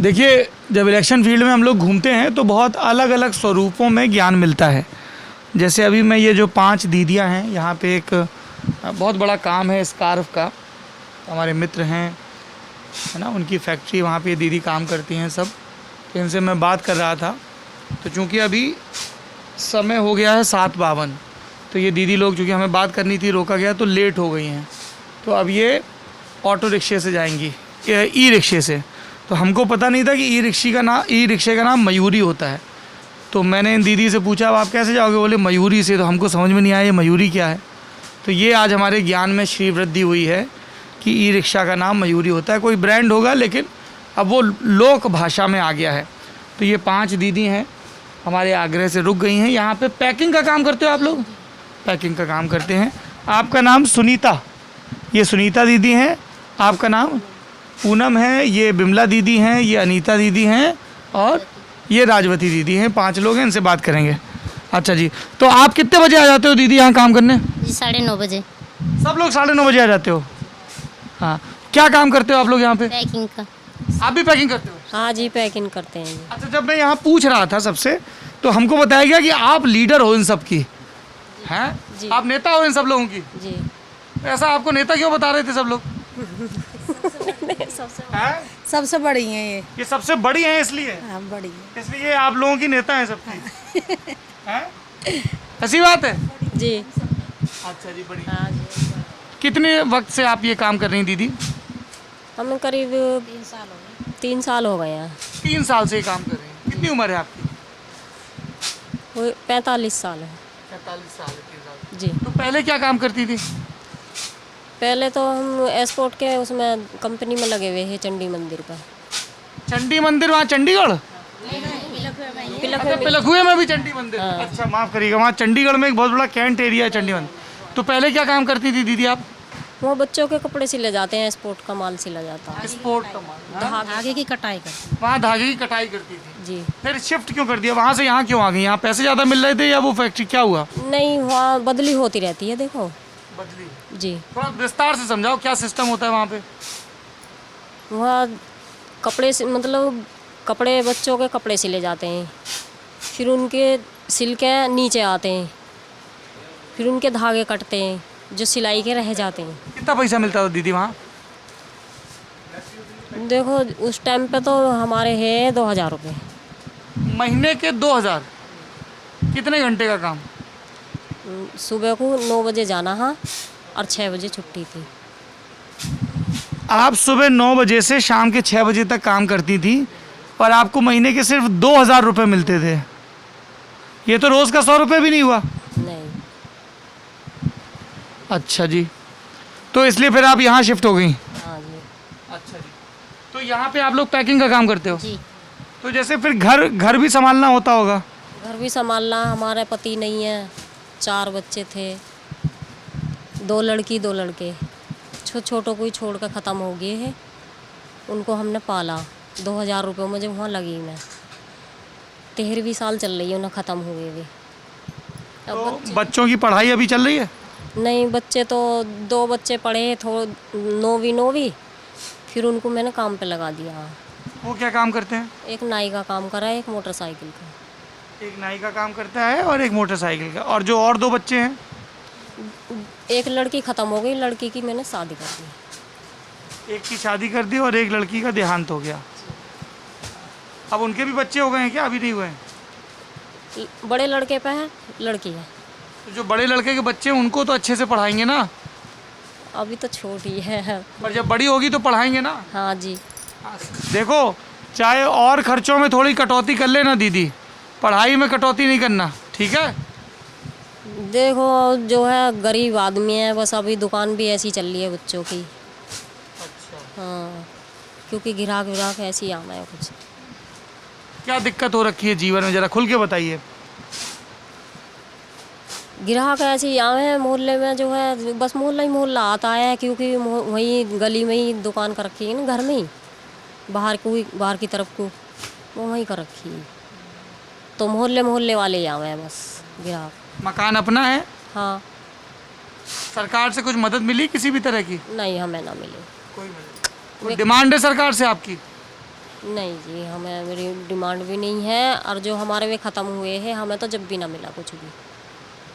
देखिए, जब election field में हम लोग घूमते हैं तो बहुत अलग अलग स्वरूपों में ज्ञान मिलता है। जैसे अभी मैं ये जो 5 दीदियां हैं, यहाँ पे एक बहुत बड़ा काम है स्कार्फ का, हमारे मित्र हैं, है ना, उनकी फैक्ट्री, वहाँ पे ये दीदी काम करती हैं सब। तो इनसे मैं बात कर रहा था, तो चूँकि अभी समय हो गया है 7:52, तो ये दीदी लोग, चूँकि हमें बात करनी थी, रोका गया तो लेट हो गई हैं। तो अब ये ऑटो रिक्शे से जाएंगी, ई रिक्शे से। तो हमको पता नहीं था कि ई रिक्शे का नाम मयूरी होता है। तो मैंने इन दीदी से पूछा, अब आप कैसे जाओगे? बोले मयूरी से। तो हमको समझ में नहीं आया ये मयूरी क्या है। तो ये आज हमारे ज्ञान में श्री वृद्धि हुई है कि ई रिक्शा का नाम मयूरी होता है। कोई ब्रांड होगा, लेकिन अब वो लोक भाषा में आ गया है। तो ये 5 दीदी हैं, हमारे आग्रह से रुक गई हैं। यहाँ पे पैकिंग का काम करते हो आप लोग? पैकिंग का काम करते हैं। आपका नाम सुनीता, ये सुनीता दीदी हैं। आपका नाम पूनम है, ये बिमला दीदी हैं, ये अनीता दीदी हैं, और ये राजवती दीदी हैं। 5 लोग हैं, इनसे बात करेंगे। अच्छा जी, तो आप कितने बजे आ जाते हो दीदी यहाँ काम करने? जी 9:30 बजे। सब लोग 9:30 बजे आ जाते हो? हाँ, क्या काम करते हो आप लोग यहाँ पे? पैकिंग का। आप भी पैकिंग करते हो? हाँ जी, पैकिंग करते हैं जी। अच्छा, जब मैं यहाँ पूछ रहा था सबसे, तो हमको बताया गया कि आप लीडर हो इन सब की, हैं? जी। आप नेता हो इन सब लोगों की। जी। ऐसा आपको नेता क्यों बता रहे थे सब लोग? हैं? सबसे बड़ी है ये सबसे बड़ी हैं इसलिए? हाँ, बड़ी है। इसलिए आप लोगों की नेता हैं सबकी। हैं? ऐसी बात है? जी। अच्छा जी, बढ़िया। हाँ जी। कितने वक्त से आप ये काम कर रही हैं दीदी? हमें करीब 3 साल हो गए हैं। 3 साल से ये काम कर रही हैं। कितनी उम्र है आपकी? वो 45 साल है। 45 साल है, 3 साल। जी। तो पहले क्या काम करती थी? पहले तो हम एयरपोर्ट के उसमें कंपनी में लगे हुए हैं, चंडी मंदिर पर। चंडी मंदिर वहाँ चंडीगढ़? पिलख अच्छा, पिलखुए में भी चंडी मंदिर? अच्छा, माफ़ करिएगा, वहाँ चंडीगढ़ में एक बहुत बड़ा कैंट एरिया है चंडी मंदिर। तो पहले क्या काम करती थी दीदी आप? वो बच्चों के कपड़े सिले जाते हैं, एयरपोर्ट का माल सिला जाता है। स्पोर्ट का माल। धागे की कटाई कर। वहाँ धागे की कटाई करती थी। जी। फिर शिफ्ट क्यों कर दिया? वहाँ से यहाँ क्यों आ गई? यहाँ पैसे ज़्यादा मिल रहे थे या वो फैक्ट्री क्या हुआ? नहीं, वहाँ बदली होती रहती है, देखो। बदली? जी। थोड़ा विस्तार से समझाओ, क्या सिस्टम होता है वहाँ पे? वहाँ कपड़े मतलब कपड़े, बच्चों के कपड़े सिले जाते हैं, फिर उनके सिल के नीचे आते हैं, फिर उनके धागे कटते हैं जो सिलाई के रह जाते हैं। कितना पैसा मिलता था दीदी वहाँ? देखो, उस टाइम पे तो हमारे है 2000 रुपये। महीने के 2000? कितने घंटे का काम? सुबह को 9 बजे जाना, हाँ, और 6 बजे छुट्टी थी। आप सुबह 9 बजे से शाम के 6 बजे तक काम करती थी और आपको महीने के सिर्फ 2000 रुपये मिलते थे। ये तो रोज़ का 100 रुपये भी नहीं हुआ। नहीं। अच्छा जी, तो इसलिए फिर आप यहाँ शिफ्ट हो गई? हाँ जी। अच्छा जी, तो यहाँ पे आप लोग पैकिंग का काम करते हो? जी। तो जैसे फिर घर भी संभालना होता होगा? घर भी संभालना, हमारे पति नहीं है, 4 बच्चे थे, 2 लड़की 2 लड़के, छोटों को ही छोड़ कर ख़त्म हो गए हैं। उनको हमने पाला 2000 रुपये मुझे वहाँ लगी। मैं 13वीं साल चल रही है, उन्हें ख़त्म हो गए वे। तो बच्चों की पढ़ाई अभी चल रही है? नहीं, बच्चे तो 2 बच्चे पढ़े, 9वीं, फिर उनको मैंने काम पे लगा दिया। वो क्या काम करते हैं? एक नाई का काम करा, एक मोटरसाइकिल का। एक नाई का काम करता है और एक मोटरसाइकिल का। और जो और 2 बच्चे हैं? एक लड़की ख़त्म हो गई, लड़की की मैंने शादी कर दी। एक की शादी कर दी और एक लड़की का देहांत हो गया। अब उनके भी बच्चे हो गए हैं क्या? अभी नहीं हुए हैं? बड़े लड़के पे है, लड़की है। तो जो बड़े लड़के के बच्चे हैं उनको तो अच्छे से पढ़ाएंगे ना? अभी तो छोटी है। पर जब बड़ी होगी तो पढ़ाएंगे ना? हाँ जी। देखो, चाहे और खर्चों में थोड़ी कटौती कर लेना दीदी, पढ़ाई में कटौती नहीं करना, ठीक है? देखो, जो है गरीब आदमी है, बस अभी दुकान भी ऐसी चल रही है बच्चों की। अच्छा। हाँ, क्योंकि ग्राहक ऐसी आना है कुछ। क्या दिक्कत हो रखी है जीवन में, ज़रा खुल के बताइए। ग्राहक ऐसी आए हैं मोहल्ले में, जो है बस मोहल्ला आता है, क्योंकि वहीं गली में ही दुकान कर रखी है ना, घर में ही, बाहर की तरफ को वो वहीं कर रखी है, तो मोहल्ले वाले ही आए हैं बस ग्राहक। मकान अपना है? हाँ। सरकार से कुछ मदद मिली किसी भी तरह की? नहीं, हमें ना मिले। कोई डिमांड है सरकार से आपकी? नहीं जी, हमें मेरी डिमांड भी नहीं है, और जो हमारे वे ख़त्म हुए हैं हमें तो जब भी ना मिला कुछ भी।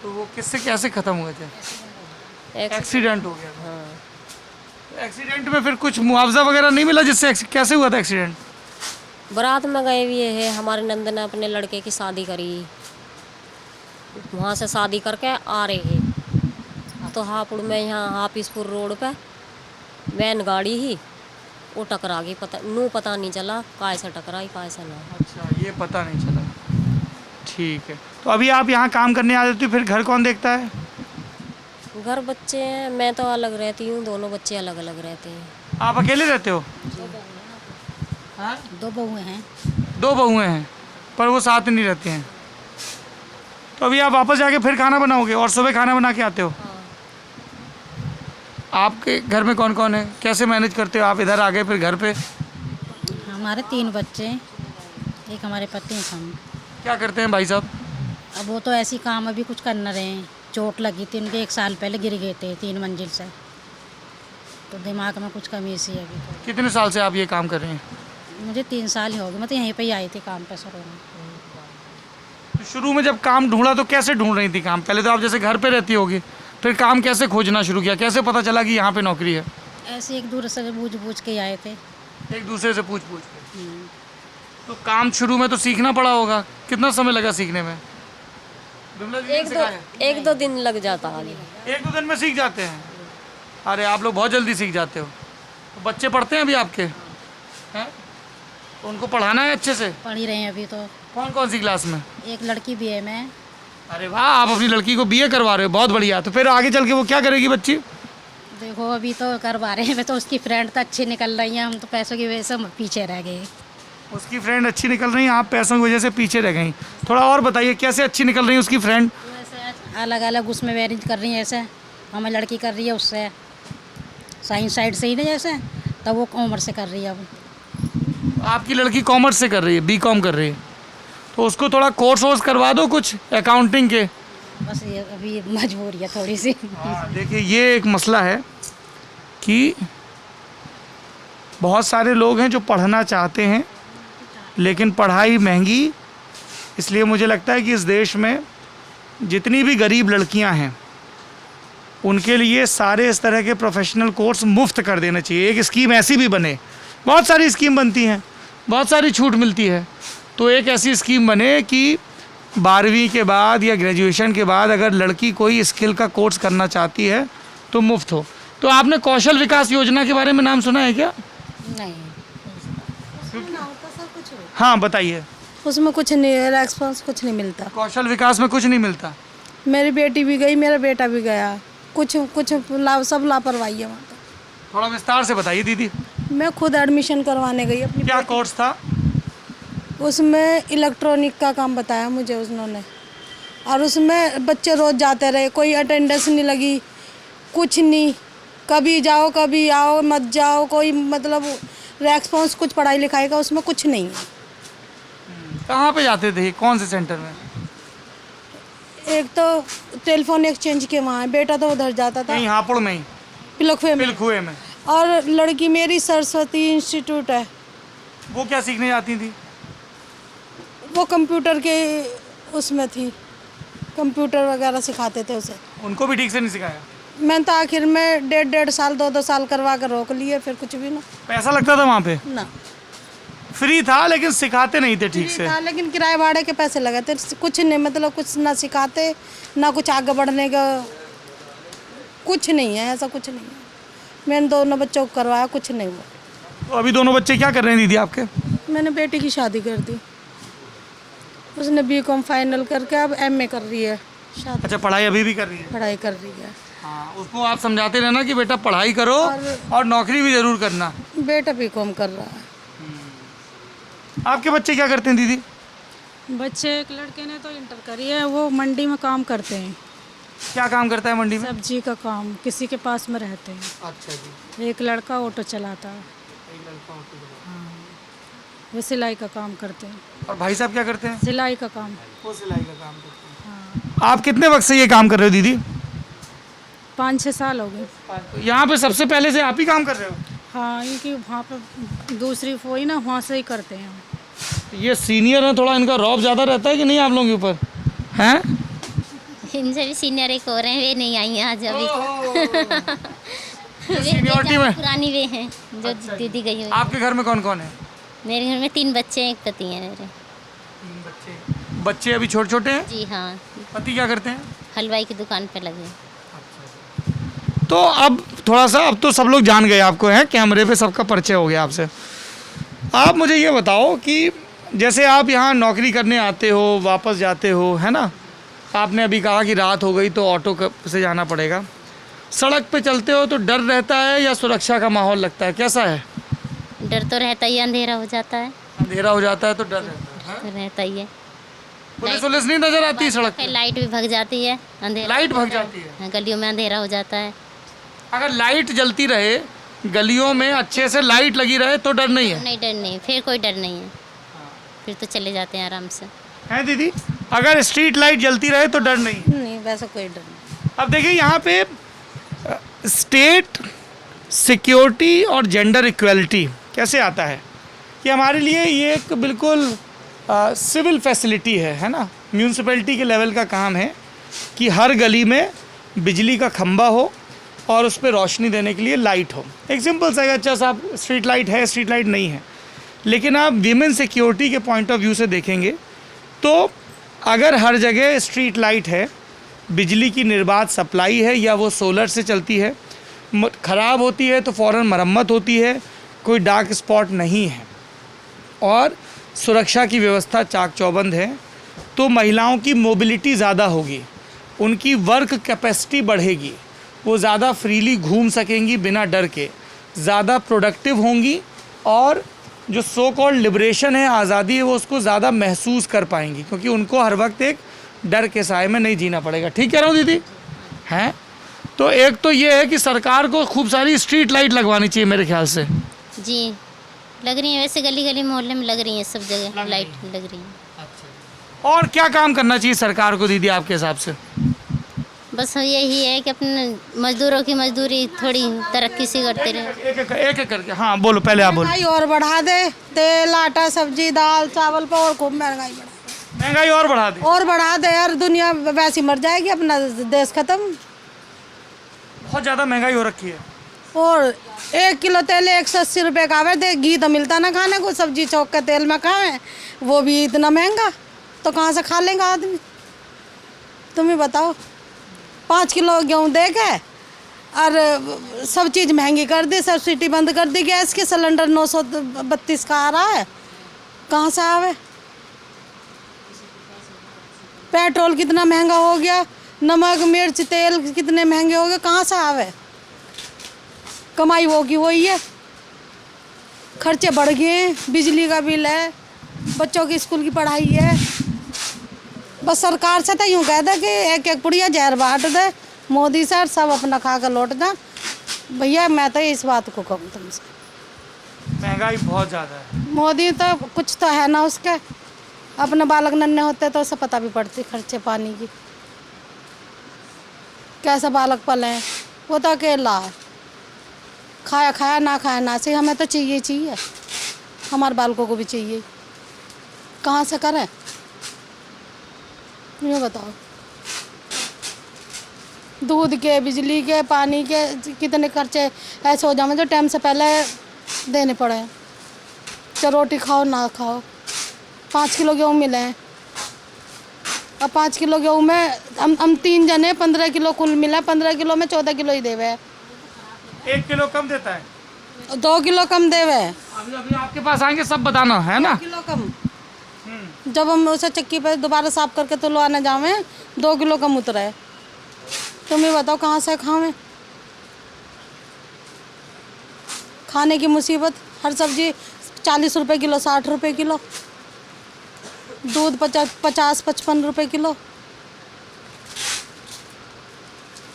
तो वो किससे कैसे ख़त्म हुए थे? एक्सीडेंट हो गया था। हाँ, एक्सीडेंट में फिर कुछ मुआवजा वगैरह नहीं मिला? जिससे कैसे हुआ था एक्सीडेंट? बारात में गए हुए हैं, हमारे नंद ने अपने लड़के की शादी करी, वहाँ से शादी करके आ रहे हैं तो हापुड़ में यहाँ हाफिजपुर रोड पे वैन गाड़ी ही वो टकरा गई। पता नहीं चला काय से टकराई काय से ना। अच्छा, ये पता नहीं चला। ठीक है, तो अभी आप यहाँ काम करने आ जाती हो, फिर घर कौन देखता है? घर बच्चे हैं, मैं तो अलग रहती हूँ, दोनों बच्चे अलग अलग रहते हैं। आप अकेले रहते हो? हाँ? 2 बहुएं हैं। 2 बहुएं हैं, पर वो साथ नहीं रहती हैं। तो अभी आप वापस जाके फिर खाना बनाओगे और सुबह खाना बना के आते हो? आपके घर में कौन कौन है? कैसे मैनेज करते हो आप? इधर आ गए फिर घर पे? हमारे 3 बच्चे हैं, एक हमारे पति हैं हम। क्या करते हैं भाई साहब? अब वो तो ऐसी काम अभी कुछ कर न रहे हैं, चोट लगी थी उनके, 1 साल पहले गिर गए थे 3 मंजिल से, तो दिमाग में कुछ कमी सी है अभी तो। कितने साल से आप ये काम कर रहे हैं? मुझे 3 साल ही हो गए, मैं तो यहीं पे ही आई थी काम पे शुरू में। तो शुरू में जब काम ढूंढा तो कैसे ढूंढ रही थी काम? पहले तो आप जैसे घर पे रहती होगी, फिर काम कैसे खोजना शुरू किया? कैसे पता चला कि यहाँ पे नौकरी है? ऐसे एक दूसरे से बूझ के आए थे। एक दूसरे से पूछ पूछ के। तो काम शुरू में तो सीखना पड़ा होगा, कितना समय लगा सीखने में? विमला जी ने सिखाया? 1-2 दिन लग जाता है। 1-2 दिन में सीख जाते हैं? अरे आप लोग बहुत जल्दी सीख जाते हो। तो बच्चे पढ़ते हैं अभी आपके? हैं? तो उनको पढ़ाना है अच्छे से? पढ़ ही रहे हैं अभी तो। कौन कौन सी क्लास में? एक लड़की BA में। अरे वाह, आप अपनी लड़की को BA करवा रहे हो, बहुत बढ़िया। तो फिर आगे चल के वो क्या करेगी बच्ची? देखो अभी तो करवा रहे हैं, तो उसकी फ्रेंड तो अच्छी निकल रही हैं, हम तो पैसों की वजह से हम पीछे रह गए। उसकी फ्रेंड अच्छी निकल रही है, आप पैसों की वजह से पीछे रह गई। थोड़ा और बताइए, कैसे अच्छी निकल रही है उसकी फ्रेंड? वैसे अलग अलग उसमें मैरिज कर रही है, ऐसे हमें लड़की कर रही है उससे साइंस साइड से ही ना, जैसे तब वो कॉमर्स से कर रही है। अब आपकी लड़की कॉमर्स से कर रही है, BCom कर रही है, तो उसको थोड़ा कोर्स वोर्स करवा दो कुछ अकाउंटिंग के। बस ये अभी मजबूरी है थोड़ी सी। देखिए, ये एक मसला है कि बहुत सारे लोग हैं जो पढ़ना चाहते हैं, लेकिन पढ़ाई महंगी। इसलिए मुझे लगता है कि इस देश में जितनी भी गरीब लड़कियां हैं उनके लिए सारे इस तरह के प्रोफेशनल कोर्स मुफ्त कर देना चाहिए। एक स्कीम ऐसी भी बने, बहुत सारी स्कीम बनती हैं, बहुत सारी छूट मिलती है, तो एक ऐसी स्कीम बने कि 12वीं के बाद या ग्रेजुएशन के बाद अगर लड़की कोई स्किल का कोर्स करना चाहती है तो मुफ्त हो। तो आपने कौशल विकास योजना के बारे में नाम सुना है क्या? नहीं, हाँ बताइए। उसमें कुछ नहीं है, रेस्पॉन्स कुछ नहीं मिलता। कौशल विकास में कुछ नहीं मिलता? मेरी बेटी भी गई, मेरा बेटा भी गया, कुछ सब लापरवाही है वहाँ पर। थोड़ा विस्तार से बताइए दीदी। मैं खुद एडमिशन करवाने गई अपनी। क्या कोर्स था? उसमें इलेक्ट्रॉनिक का काम बताया मुझे उन्होंने, और उसमें बच्चे रोज जाते रहे, कोई अटेंडेंस नहीं लगी, कुछ नहीं, कभी जाओ कभी आओ, मत जाओ, कोई मतलब रेस्पॉन्स कुछ पढ़ाई लिखाई का उसमें कुछ नहीं है। कहाँ पे जाते थे, कौन से सेंटर में? एक तो टेलीफोन एक्सचेंज के वहाँ है, बेटा तो उधर जाता था यहीं हापुड़ में ही, पिलखुए में, पिलखुए में। और लड़की मेरी सरस्वती इंस्टीट्यूट है, वो क्या सीखने जाती थी? वो कंप्यूटर के उसमें थी, कंप्यूटर वगैरह सिखाते थे उसे। उनको भी ठीक से नहीं सिखाया? मैंने तो आखिर में 1.5 साल 2-2 साल करवा कर रोक लिए, फिर कुछ भी ना। पैसा लगता था वहाँ पे? ना, फ्री था लेकिन सिखाते नहीं थे ठीक से। था लेकिन किराए भाड़े के पैसे लगे थे, कुछ नहीं, मतलब कुछ ना सिखाते ना कुछ आगे बढ़ने का, कुछ नहीं है, ऐसा कुछ नहीं है। मैंने दोनों बच्चों को करवाया, कुछ नहीं हुआ। तो अभी दोनों बच्चे क्या कर रहे हैं दीदी आपके? मैंने बेटी की शादी कर दी, उसने BCom फाइनल करके अब MA कर रही है, शादी अच्छा, पढ़ाई अभी भी कर रही है? पढ़ाई कर रही है। हाँ, उसको आप समझाते रहना कि बेटा पढ़ाई करो और नौकरी भी ज़रूर करना। बेटा BCom कर रहा है। आपके बच्चे क्या करते हैं दीदी? बच्चे, एक लड़के ने तो इंटर करी है, वो मंडी में काम करते हैं, क्या काम करता है मंडी में? सब्जी का काम, किसी के पास में रहते हैं। अच्छा जी। एक लड़का ऑटो चलाता है, वो सिलाई का काम करते हैं। और भाई साहब क्या करते हैं? सिलाई का काम। वो सिलाई का काम करते हैं। आप कितने वक्त से ये काम कर रहे हो दीदी? 5-6 साल हो गए। यहाँ पे सबसे पहले से आप ही काम कर रहे हो? हाँ, इनकी वहाँ पे दूसरी फोई ना, वहाँ से ही करते हैं हम। ये सीनियर है, थोड़ा इनका रौब ज़्यादा रहता है कि नहीं आप लोगों के ऊपर? हैं? इनसे भी सीनियर एक और हैं, वे नहीं आई हैं आज अभी। वे सीनियरिटी में पुरानी वे हैं जो दीदी गई हुई। आपके घर में कौन कौन है? मेरे घर में 3 बच्चे हैं, एक पति है मेरे। 3 बच्चे। बच्चे अभी छोटे छोटे हैं? जी हाँ, पति क्या करते हैं? हलवाई की दुकान पे लगे। तो अब थोड़ा सा, अब तो सब लोग जान गए आपको, है कैमरे पे सबका परिचय हो गया आपसे। आप मुझे ये बताओ कि जैसे आप यहाँ नौकरी करने आते हो, वापस जाते हो, है ना? आपने अभी कहा कि रात हो गई तो ऑटो से जाना पड़ेगा। सड़क पे चलते हो तो डर रहता है या सुरक्षा का माहौल लगता है, कैसा है? डर तो रहता ही है, अंधेरा हो जाता है अंधेरा हो जाता है तो डर रहता है। तो रहता ही है। पुलिस वुलिस नहीं नजर आती सड़क पे? फिर लाइट भी भग जाती है, अंधेरा लाइट भग जाती है। हाँ, गलियों में अंधेरा हो जाता है। अगर लाइट जलती रहे, गलियों में अच्छे से लाइट लगी रहे तो डर नहीं है? नहीं, डर नहीं, फिर कोई डर नहीं है, फिर तो चले जाते हैं आराम से। है दीदी? अगर स्ट्रीट लाइट जलती रहे तो डर नहीं है? नहीं, वैसा कोई डर नहीं। अब देखिए यहाँ पे स्टेट सिक्योरिटी और जेंडर इक्वलिटी कैसे आता है कि हमारे लिए ये एक बिल्कुल सिविल फैसिलिटी है ना? म्यूनसिपैलिटी के लेवल का काम है कि हर गली में बिजली का खंबा हो और उस पर रोशनी देने के लिए लाइट हो। एक सिंपल सा, अच्छा साहब स्ट्रीट लाइट है, स्ट्रीट लाइट नहीं है, लेकिन आप वीमेन सिक्योरिटी के पॉइंट ऑफ व्यू से देखेंगे तो अगर हर जगह स्ट्रीट लाइट है, बिजली की निर्बाध सप्लाई है या वो सोलर से चलती है, ख़राब होती है तो फ़ौरन मरम्मत होती है, कोई डार्क स्पॉट नहीं है और सुरक्षा की व्यवस्था चाक चौबंद है, तो महिलाओं की मोबिलिटी ज़्यादा होगी, उनकी वर्क कैपेसिटी बढ़ेगी, वो ज़्यादा फ्रीली घूम सकेंगी बिना डर के, ज़्यादा प्रोडक्टिव होंगी और जो सो कॉल्ड लिबरेशन है, आज़ादी है, वो उसको ज़्यादा महसूस कर पाएंगी क्योंकि उनको हर वक्त एक डर के साए में नहीं जीना पड़ेगा। ठीक कह रहा हूँ दीदी? हैं? तो एक तो ये है कि सरकार को खूब सारी स्ट्रीट लाइट लगवानी चाहिए मेरे ख्याल से। जी, लग रही है, वैसे गली गली मोहल्ले में लग रही है, सब जगह लाइट लग रही है। और क्या काम करना चाहिए सरकार को दीदी आपके हिसाब से? बस यही है कि अपने मजदूरों की मजदूरी थोड़ी तरक्की से करते रहे। एक करके। हाँ बोलो, पहले आप बोलो। महंगाई और बढ़ा दे, तेल आटा सब्जी दाल चावल पर और खूब महंगाई बढ़ा दे। महंगाई और बढ़ा दे? और बढ़ा दे यार, दुनिया वैसी मर जाएगी, अपना देश खत्म। बहुत ज़्यादा महंगाई हो रखी है। और 1 किलो तेल 180 रुपये का आवे दे, घी तो मिलता ना खाने को, सब्जी चौक के तेल में खावे, वो भी इतना महंगा, तो कहाँ से खा लेंगे आदमी? तुम ही बताओ। 5 किलो गेहूँ दे के और सब चीज़ महंगी कर दी, सब्सिडी बंद कर दी, गैस के सिलेंडर 932 का आ रहा है, कहाँ से आवे? पेट्रोल कितना महंगा हो गया, नमक मिर्च तेल कितने महंगे हो गए, कहाँ से आवे? कमाई होगी वही है, खर्चे बढ़ गए हैं, बिजली का बिल है, बच्चों की स्कूल की पढ़ाई है। बस सरकार से तो यूँ कह दे कि एक एक पुड़िया जहर बांट दे, मोदी सर सब अपना खा कर लौट जा। भैया मैं तो इस बात को कहूँ तुमसे, महंगाई बहुत ज़्यादा है। मोदी तो कुछ तो है ना उसके, अपने बालक नन्हे होते तो उसे पता भी पड़ती खर्चे पानी की, कैसे बालक पले हैं, वो तो अकेला है, खाया खाया ना खाया ना सही, हमें तो चाहिए चाहिए, हमारे बालकों को भी चाहिए, कहाँ से करें ये बताओ? दूध के बिजली के पानी के कितने खर्चे ऐसे हो जाए जो टाइम से पहले देने पड़े, चाहे रोटी खाओ ना खाओ। 5 किलो गेहूँ मिले हैं, अब 5 किलो गेहूँ में हम 3 जने 15 किलो कुल मिला, 15 किलो में 14 किलो ही देवे है। 1 किलो कम देता है, 2 किलो कम देवे है। अभी आपके पास आएंगे सब बताना है ना। 2 किलो कम, जब हम उसे चक्की पे दोबारा साफ करके तुलवाने जावे 2 किलो कम उतरा है। तुम ही बताओ कहाँ से खावें? खाने की मुसीबत, हर सब्जी 40 रुपये किलो, 60 रुपये किलो, दूध 50-55 रुपये किलो,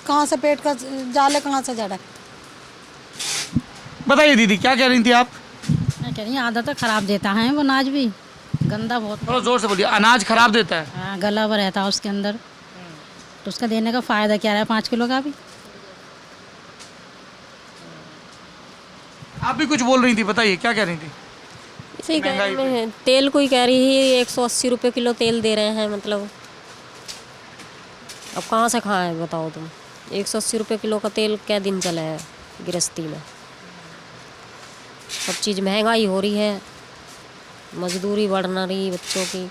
कहाँ से पेट का जाले कहाँ से जड़ा? बताइए दीदी क्या कह रही थी आप? मैं कह रही हूँ आदत ख़राब देता है वो अनाज भी, गंदा बहुत। थोड़ा जोर से बोलिए। अनाज खराब देता है? हाँ, गला हुआ रहता है उसके अंदर, तो उसका देने का फ़ायदा क्या रहा है 5 किलो का भी? आप भी कुछ बोल रही थी, बताइए क्या कह रही थी? इसी कह रही मैं, तेल कोई कह रही है 180 रुपये किलो तेल दे रहे हैं, मतलब अब कहाँ से खाएं बताओ तुम। 180 रुपये किलो का तेल क्या दिन चला है गृहस्थी में। सब चीज़ महंगाई हो रही है, मजदूरी बढ़ना रही, बच्चों की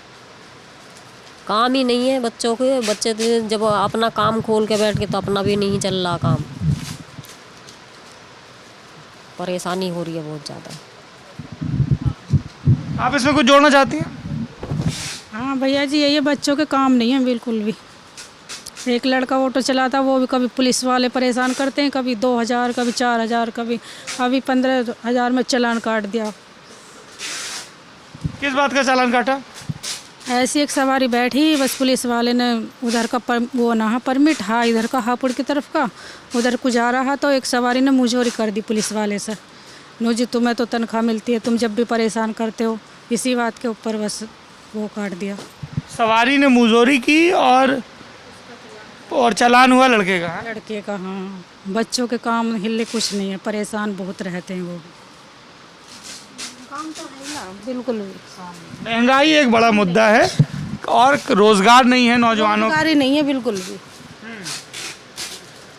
काम ही नहीं है। बच्चों के बच्चे तो जब अपना काम खोल के बैठ के तो अपना भी नहीं चल रहा काम, परेशानी हो रही है बहुत ज़्यादा। आप इसमें कुछ जोड़ना चाहती हैं? हाँ भैया जी, ये बच्चों के काम नहीं है बिल्कुल भी। एक लड़का ऑटो चलाता, वो भी कभी पुलिस वाले परेशान करते हैं, कभी 2000, कभी 4000, कभी अभी 15,000 में चालान काट दिया। किस बात का चालान काटा? ऐसी एक सवारी बैठी, बस पुलिस वाले ने उधर का परमिट हाँ इधर का हापुड़ की तरफ का, उधर को जा रहा तो एक सवारी ने मुझोरी कर दी पुलिस वाले से। नो जी, तुम्हें तो तनख्वाह मिलती है, तुम जब भी परेशान करते हो। इसी बात के ऊपर बस वो काट दिया। सवारी ने मुजोरी की और चालान हुआ लड़के का। लड़के का हाँ। बच्चों के काम हिले कुछ नहीं है, परेशान बहुत रहते हैं वो। काम तो है ना बिल्कुल भी। महंगाई एक बड़ा मुद्दा है और रोजगार नहीं है नौजवानों को। रोजगारी नहीं है बिल्कुल भी।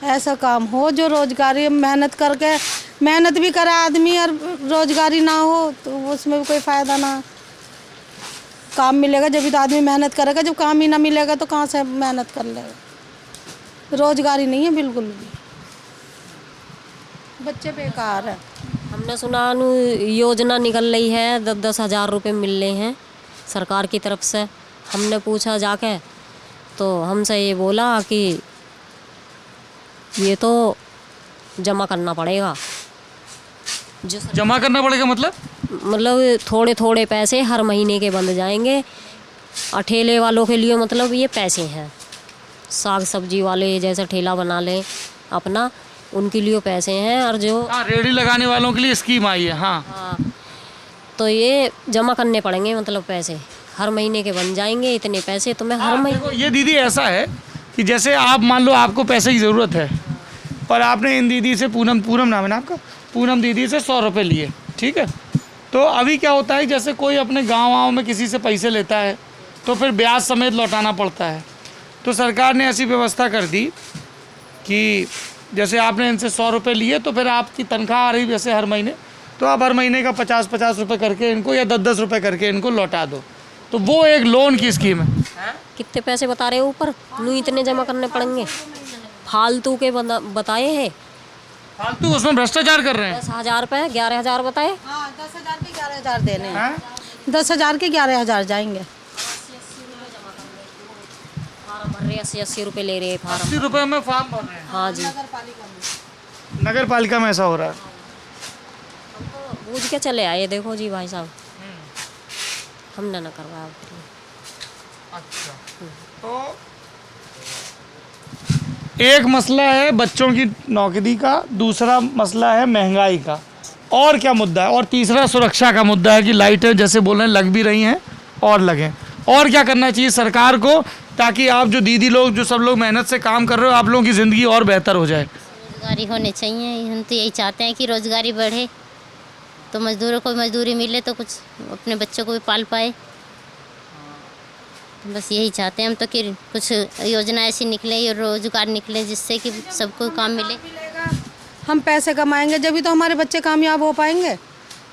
ऐसा काम हो जो रोजगारी, मेहनत भी करे आदमी और रोजगारी ना हो तो उसमें भी कोई फ़ायदा ना। काम मिलेगा जब भी तो आदमी मेहनत करेगा, जब काम ही ना मिलेगा तो कहाँ से मेहनत कर लेगा। रोजगारी नहीं है बिल्कुल भी, बच्चे बेकार है। हमने सुना योजना निकल रही है, 10-10 हज़ार रुपये मिल रहे हैं सरकार की तरफ से। हमने पूछा जाके तो हमसे ये बोला कि ये तो जमा करना पड़ेगा। जमा करना पड़ेगा मतलब थोड़े थोड़े पैसे हर महीने के बंद जाएंगे। ठेले वालों के लिए मतलब ये पैसे हैं, साग सब्जी वाले जैसे ठेला बना लें अपना, उनके लिए पैसे हैं। और जो रेहड़ी लगाने वालों के लिए स्कीम आई है। हाँ, तो ये जमा करने पड़ेंगे, मतलब पैसे हर महीने के बन जाएंगे। इतने पैसे तो मैं हर महीने। देखो ये दीदी ऐसा है कि जैसे आप मान लो आपको पैसे की ज़रूरत है और आपने इन दीदी से पूनम नाम है ना आपका, पूनम दीदी से 100 रुपये लिए, ठीक है। तो अभी क्या होता है, जैसे कोई अपने गाँव में किसी से पैसे लेता है तो फिर ब्याज समेत लौटाना पड़ता है। तो सरकार ने ऐसी व्यवस्था कर दी कि जैसे आपने इनसे 100 रुपये लिए तो फिर आपकी तनख्वाह आ रही जैसे हर महीने, तो आप हर महीने का 50-50 रुपये करके इनको या 10-10 रुपये करके इनको लौटा दो। तो वो एक लोन की स्कीम है। कितने पैसे बता रहे हो ऊपर, नू इतने जमा करने पड़ेंगे, फालतू के बताए हैं। फालतू, उसमें भ्रष्टाचार कर रहे हैं। 10,000 रुपये 11,000 बताए। हाँ, 10,000 के 11,000 देने हैं। 10,000 के 11,000 जाएंगे। फार्म भर रहे 80-80 रुपये ले रहे हैं फार्म। 80 रुपये में फॉर्म भर रहे हैं। हाँ जी, नगर पालिका में ऐसा हो रहा है। बूझ के चले आए, देखो जी भाई साहब, हमने ना करवाया। अच्छा, तो एक मसला है बच्चों की नौकरी का, दूसरा मसला है महंगाई का, और क्या मुद्दा है, और तीसरा सुरक्षा का मुद्दा है कि लाइटें जैसे बोल रहे हैं लग भी रही हैं और लगें। और क्या करना चाहिए सरकार को ताकि आप जो दीदी लोग जो सब लोग मेहनत से काम कर रहे हो, आप लोगों की ज़िंदगी और बेहतर हो जाए? रोजगारी होने चाहिए। हम तो यही चाहते हैं कि रोजगारी बढ़े तो मजदूरों को मजदूरी मिले तो कुछ अपने बच्चों को भी पाल पाए। बस यही चाहते हैं हम तो कि कुछ योजना ऐसी निकले, रोजगार निकले जिससे कि सबको काम मिले। हम पैसे कमाएंगे जब भी तो हमारे बच्चे कामयाब हो पाएंगे,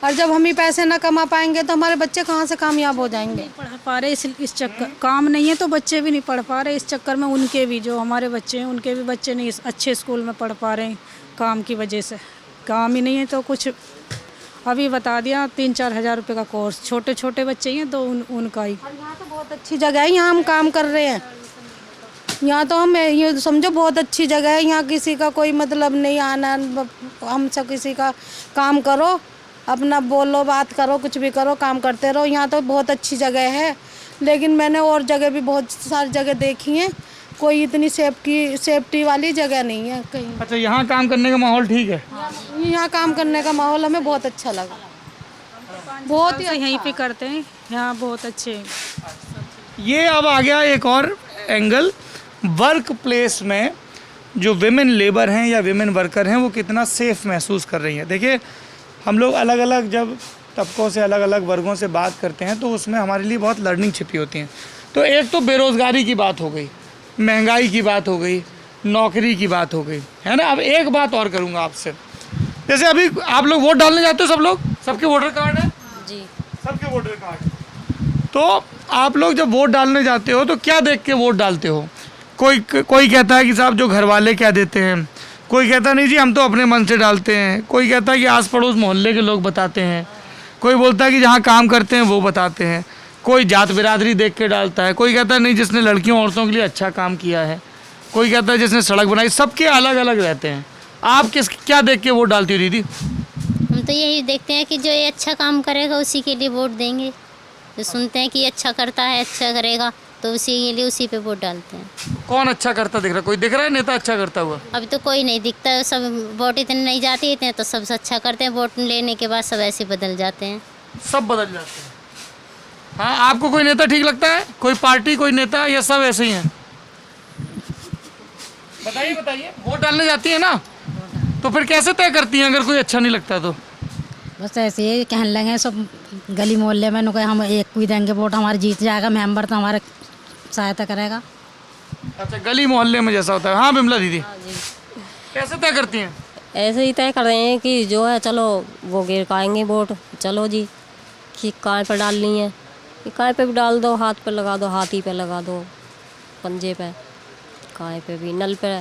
और जब हम ही पैसे ना कमा पाएंगे तो हमारे बच्चे कहाँ से कामयाब हो जाएंगे। पढ़ पा रहे इस चक्कर, काम नहीं है तो बच्चे भी नहीं पढ़ पा रहे। इस चक्कर में उनके भी, जो हमारे बच्चे हैं उनके भी बच्चे नहीं अच्छे स्कूल में पढ़ पा रहे हैं काम की वजह से। काम ही नहीं है तो कुछ, अभी बता दिया 3-4 हज़ार रुपये का कोर्स, छोटे छोटे बच्चे हैं तो उनका ही। और यहाँ तो बहुत अच्छी जगह है, यहाँ हम काम कर रहे हैं। यहाँ तो हम ये समझो बहुत अच्छी जगह है, यहाँ किसी का कोई मतलब नहीं आना, हमसे किसी का काम करो, अपना बोलो, बात करो, कुछ भी करो, काम करते रहो। यहाँ तो बहुत अच्छी जगह है, लेकिन मैंने और जगह भी बहुत सारी जगह देखी हैं, कोई इतनी सेफ्टी वाली जगह नहीं है कहीं। अच्छा, यहाँ काम करने का माहौल ठीक है? यहाँ काम करने का माहौल हमें बहुत अच्छा लगा, बहुत ही यहीं पे करते हैं, यहाँ बहुत अच्छे। ये अब आ गया एक और एंगल, वर्क प्लेस में जो विमेन लेबर हैं या विमेन वर्कर हैं वो कितना सेफ़ महसूस कर रही हैं। देखिए, हम लोग अलग अलग जब तबकों से अलग अलग वर्गों से बात करते हैं तो उसमें हमारे लिए बहुत लर्निंग छिपी होती हैं। तो एक तो बेरोज़गारी की बात हो गई, महंगाई की बात हो गई, नौकरी की बात हो गई, है ना। अब एक बात और करूँगा आपसे, जैसे अभी आप लोग वोट डालने जाते हो, सब लोग, सबके वोटर कार्ड है जी। सबके वोटर कार्ड। तो आप लोग जब वोट डालने जाते हो तो क्या देख के वोट डालते हो? कोई कहता है कि साहब जो घर वाले क्या देते हैं, कोई कहता नहीं जी हम तो अपने मन से डालते हैं, कोई कहता है कि आस पड़ोस मोहल्ले के लोग बताते हैं, कोई बोलता है कि जहाँ काम करते हैं वो बताते हैं, कोई जात बिरादरी देख के डालता है, कोई कहता है नहीं जिसने लड़कियों औरतों के लिए अच्छा काम किया है, कोई कहता है जिसने सड़क बनाई। सबके अलग अलग रहते हैं। आप क्या देख के वोट डालती हो दीदी? हम तो यही देखते हैं कि जो ये अच्छा काम करेगा उसी के लिए वोट देंगे। जो सुनते हैं कि ये अच्छा करता है, अच्छा करेगा, तो उसी के लिए उसी पे वोट डालते हैं। कौन अच्छा करता दिख रहा है? कोई दिख रहा है नेता अच्छा करता हुआ? अभी तो कोई नहीं दिखता, सब वोट इतने नहीं जाते इतने, तो सब अच्छा करते हैं, वोट लेने के बाद सब ऐसे बदल जाते हैं। सब बदल जाते हैं। हाँ, आपको कोई नेता ठीक लगता है? कोई पार्टी, कोई नेता, या सब ऐसे ही हैं? बताइए वोट डालने जाती है ना, तो फिर कैसे तय करती हैं अगर कोई अच्छा नहीं लगता तो? बस ऐसे ही कहने लगे सब गली मोहल्ले में नुके हम एक को ही देंगे वोट, हमारा जीत जाएगा मेंबर तो हमारे सहायता करेगा। अच्छा, गली मोहल्ले में जैसा होता है। हाँ बिमला दीदी, कैसे तय करती हैं? ऐसे ही तय कर रहे हैं कि जो है चलो वो गिर पाएंगे वोट, चलो जी कि काय पे डालनी है, कि काय पे भी डाल दो, हाथ पे लगा दो, हाथी पे लगा दो, पंजे पे, काय पे भी, नल पे,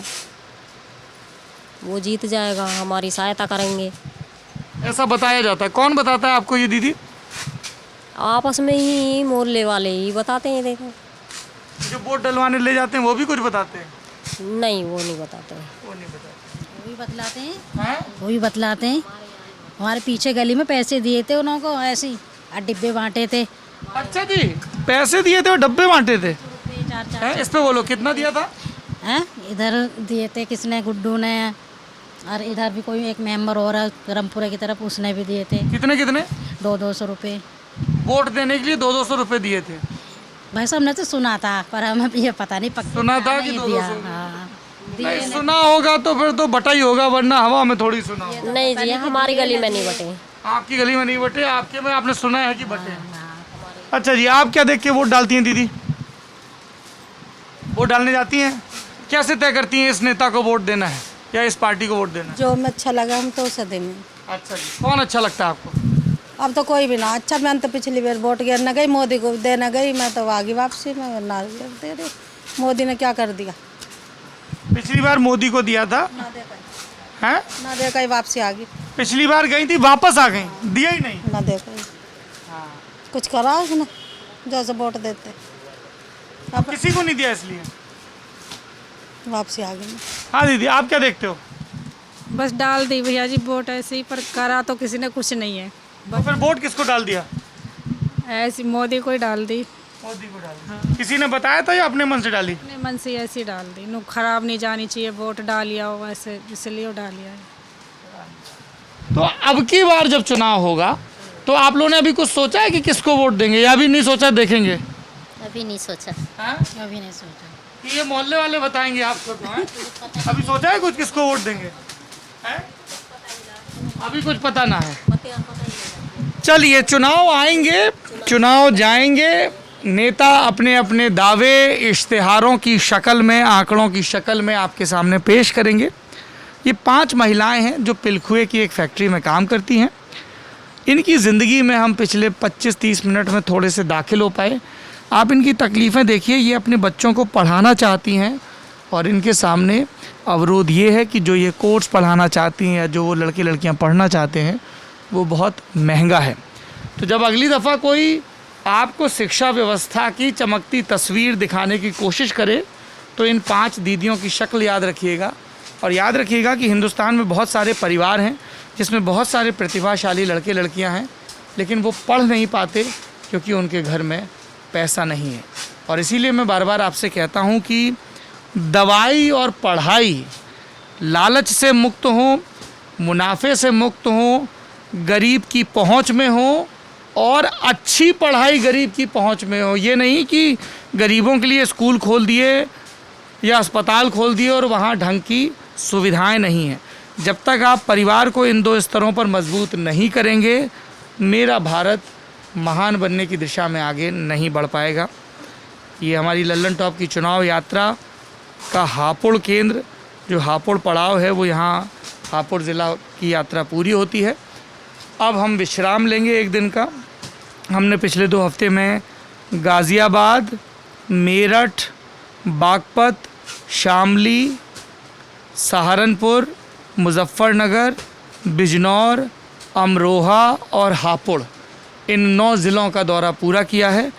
वो जीत जाएगा, हमारी सहायता करेंगे। ऐसा बताया जाता है। कौन बताता है आपको ये दीदी? आपस में ही मोहल्ले वाले ही बताते हैं। देखो जो वोट डलवाने ले जाते हैं वो भी कुछ बताते हैं? नहीं, वो नहीं बताते हैं। वो नहीं बताते। वो भी बतलाते हैं, हाँ? वो भी बतलाते हैं। हमारे पीछे गली में पैसे दिए थे उन्हों को, ऐसे ही और डिब्बे बांटे थे। अच्छा जी, पैसे दिए थे और डब्बे बांटे थे? चार हैं? इस पे बोलो कितना दिया था? हैं, इधर दिए थे किसने, गुड्डू ने, और इधर भी कोई एक मेंबर और है रामपुरा की तरफ, उसने भी दिए थे कितने कितने? 200 रुपये। वोट देने के लिए 200 रुपये दिए थे? भाई साहब ने तो सुना था, पर हमें ये पता नहीं पक्का सुना था कि नहीं 200 दिया। रुपये? हाँ, नहीं, सुना होगा तो फिर तो बटा ही होगा, वरना हवा में थोड़ी सुना होगा। नहीं जी, हमारी गली में नहीं बटे। आपकी गली में नहीं बटे, आपके में आपने सुना है कि बटे। अच्छा जी, आप क्या देख के वोट डालती हैं दीदी? वोट डालने जाती हैं, कैसे तय करती हैं इस नेता को वोट देना है या इस पार्टी को वोट देना है? जो हमें अच्छा लगा हम तो उसे देंगे। अच्छा जी, कौन अच्छा लगता है आपको? अब तो कोई भी ना अच्छा, मैं तो पिछली बार वोट गिरने गई, मोदी को देने गई, मैं तो आगे वापसी में ना दे दे। मोदी ने क्या कर दिया? पिछली बार मोदी को दिया था, ना दे हैं? ना दे कहीं वापसी आ गई, पिछली बार गई थी, वापस आ गई, दिया ही नहीं। ना दे कहीं कुछ करा उसने, जैसे वोट देते अब किसी को नहीं दिया इसलिए। वापसी आ गई। हाँ दीदी, आप क्या देखते हो? बस डाल दी भैया जी वोट ऐसे ही, पर करा तो किसी ने कुछ नहीं है। तो फिर वोट किसको डाल दिया? ऐसी मोदी को ही डाल दी, मोदी को डाल दिया। किसी ने बताया था या अपने मन से डाली? अपने मन से ऐसी ही डाल दी। नु खराब नहीं जानी चाहिए वोट, डालिया हो ऐसे, इसलिए वो डालिया है। तो अब की बार जब चुनाव होगा तो आप लोगों ने अभी कुछ सोचा है कि किसको वोट देंगे, या अभी नहीं सोचा, देखेंगे? अभी नहीं सोचा। हाँ? अभी नहीं सोचा। कि ये मोहल्ले वाले बताएंगे आपको तो, हैं? अभी सोचा है कुछ किसको वोट देंगे? हैं? अभी कुछ पता ना है। चलिए, चुनाव आएंगे, चुनाव जाएंगे, नेता अपने अपने दावे इश्तिहारों की शक्ल में, आंकड़ों की शक्ल में आपके सामने पेश करेंगे। ये 5 महिलाएं हैं जो पिलखुए की एक फैक्ट्री में काम करती हैं। इनकी ज़िंदगी में हम पिछले 25-30 मिनट में थोड़े से दाखिल हो पाए। आप इनकी तकलीफ़ें देखिए। ये अपने बच्चों को पढ़ाना चाहती हैं और इनके सामने अवरोध ये है कि जो ये कोर्स पढ़ाना चाहती हैं या जो वो लड़के लड़कियां पढ़ना चाहते हैं वो बहुत महंगा है। तो जब अगली दफ़ा कोई आपको शिक्षा व्यवस्था की चमकती तस्वीर दिखाने की कोशिश करे तो इन 5 दीदियों की शक्ल याद रखिएगा। और याद रखिएगा कि हिंदुस्तान में बहुत सारे परिवार हैं जिसमें बहुत सारे प्रतिभाशाली लड़के लड़कियां हैं, लेकिन वो पढ़ नहीं पाते क्योंकि उनके घर में पैसा नहीं है। और इसीलिए मैं बार बार आपसे कहता हूं कि दवाई और पढ़ाई लालच से मुक्त हो, मुनाफे से मुक्त हो, गरीब की पहुंच में हो, और अच्छी पढ़ाई गरीब की पहुंच में हो। ये नहीं कि गरीबों के लिए स्कूल खोल दिए या अस्पताल खोल दिए और वहाँ ढंग की सुविधाएं नहीं हैं। जब तक आप परिवार को इन 2 स्तरों पर मजबूत नहीं करेंगे, मेरा भारत महान बनने की दिशा में आगे नहीं बढ़ पाएगा। ये हमारी लल्लन टॉप की चुनाव यात्रा का हापुड़ केंद्र, जो हापुड़ पड़ाव है, वो यहाँ हापुड़ ज़िला की यात्रा पूरी होती है। अब हम विश्राम लेंगे 1 दिन का। हमने पिछले 2 हफ्ते में गाज़ियाबाद, मेरठ, बागपत, शामली, सहारनपुर, मुजफ्फरनगर, बिजनौर, अमरोहा और हापुड़, इन 9 ज़िलों का दौरा पूरा किया है।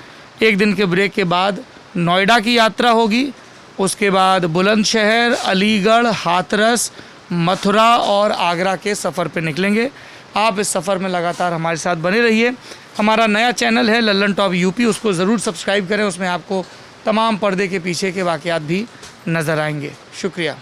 1 दिन के ब्रेक के बाद नोएडा की यात्रा होगी, उसके बाद बुलंदशहर, अलीगढ़, हाथरस, मथुरा और आगरा के सफ़र पे निकलेंगे। आप इस सफ़र में लगातार हमारे साथ बने रहिए। हमारा नया चैनल है लल्लन टॉप यूपी, उसको ज़रूर सब्सक्राइब करें। उसमें आपको तमाम पर्दे के पीछे के वाक़यात भी नज़र आएंगे। शुक्रिया।